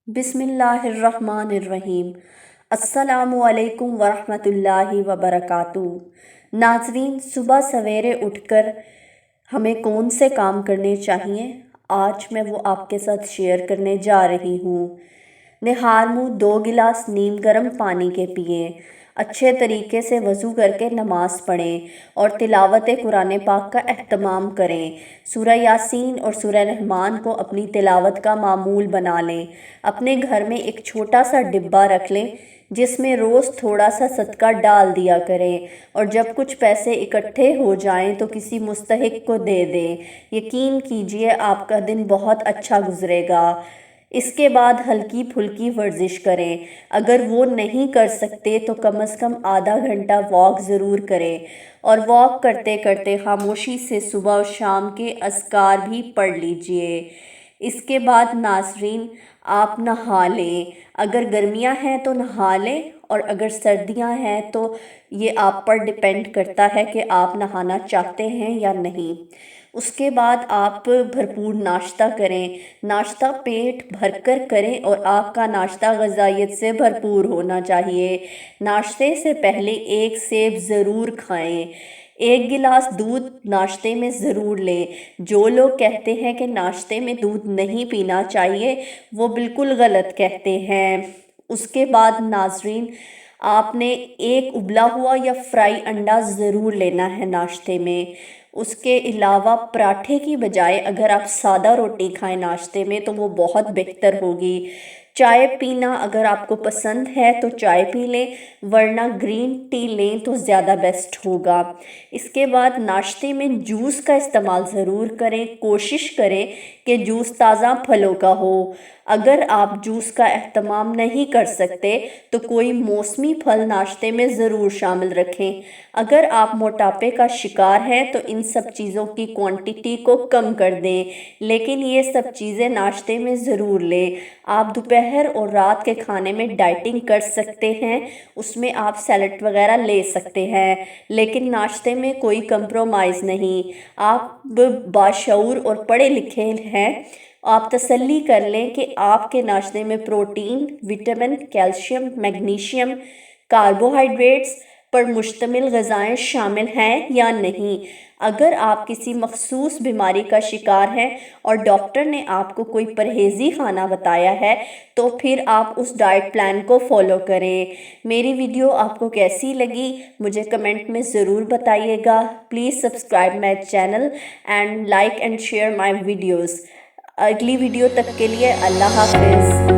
بسم اللہ الرحمن الرحیم۔ السلام علیکم ورحمۃ اللہ وبرکاتہ۔ ناظرین، صبح سویرے اٹھ کر ہمیں کون سے کام کرنے چاہیے، آج میں وہ آپ کے ساتھ شیئر کرنے جا رہی ہوں۔ نہار منہ 2 گلاس نیم گرم پانی کے پئیں، اچھے طریقے سے وضو کر کے نماز پڑھیں اور تلاوت قرآن پاک کا اہتمام کریں۔ سورہ یاسین اور سورہ رحمان کو اپنی تلاوت کا معمول بنا لیں۔ اپنے گھر میں ایک چھوٹا سا ڈبہ رکھ لیں جس میں روز تھوڑا سا صدقہ ڈال دیا کریں، اور جب کچھ پیسے اکٹھے ہو جائیں تو کسی مستحق کو دے دیں۔ یقین کیجئے آپ کا دن بہت اچھا گزرے گا۔ اس کے بعد ہلکی پھلکی ورزش کریں، اگر وہ نہیں کر سکتے تو کم از کم آدھا گھنٹہ واک ضرور کریں، اور واک کرتے کرتے خاموشی سے صبح و شام کے اذکار بھی پڑھ لیجئے۔ اس کے بعد ناظرین، آپ نہا لیں۔ اگر گرمیاں ہیں تو نہا لیں، اور اگر سردیاں ہیں تو یہ آپ پر ڈیپینڈ کرتا ہے کہ آپ نہانا چاہتے ہیں یا نہیں۔ اس کے بعد آپ بھرپور ناشتہ کریں۔ ناشتہ پیٹ بھر کر کریں اور آپ کا ناشتہ غذائیت سے بھرپور ہونا چاہیے۔ ناشتے سے پہلے 1 سیب ضرور کھائیں۔ 1 گلاس دودھ ناشتے میں ضرور لیں۔ جو لوگ کہتے ہیں کہ ناشتے میں دودھ نہیں پینا چاہیے، وہ بالکل غلط کہتے ہیں۔ اس کے بعد ناظرین، آپ نے 1 ابلا ہوا یا فرائی انڈا ضرور لینا ہے ناشتے میں۔ اس کے علاوہ پراٹھے کی بجائے اگر آپ سادہ روٹی کھائیں ناشتے میں تو وہ بہت بہتر ہوگی۔ چائے پینا اگر آپ کو پسند ہے تو چائے پی لیں، ورنہ گرین ٹی لیں تو زیادہ بیسٹ ہوگا۔ اس کے بعد ناشتے میں جوس کا استعمال ضرور کریں۔ کوشش کریں کہ جوس تازہ پھلوں کا ہو۔ اگر آپ جوس کا اہتمام نہیں کر سکتے تو کوئی موسمی پھل ناشتے میں ضرور شامل رکھیں۔ اگر آپ موٹاپے کا شکار ہیں تو ان سب چیزوں کی کوانٹٹی کو کم کر دیں، لیکن یہ سب چیزیں ناشتے میں ضرور لیں۔ آپ دوپہر اور رات کے کھانے میں ڈائٹنگ کر سکتے ہیں، اس میں آپ سیلڈ وغیرہ لے سکتے ہیں، لیکن ناشتے میں کوئی کمپرومائز نہیں۔ آپ باشعور اور پڑھے لکھے ہیں، آپ تسلی کر لیں کہ آپ کے ناشتے میں protein, vitamin, calcium, magnesium, carbohydrates پر مشتمل غذائیں شامل ہیں یا نہیں۔ اگر آپ کسی مخصوص بیماری کا شکار ہیں اور ڈاکٹر نے آپ کو کوئی پرہیزی کھانا بتایا ہے تو پھر آپ اس ڈائٹ پلان کو فالو کریں۔ میری ویڈیو آپ کو کیسی لگی مجھے کمنٹ میں ضرور بتائیے گا۔ Please subscribe my channel and like and share my videos. اگلی ویڈیو تک کے لیے اللہ حافظ۔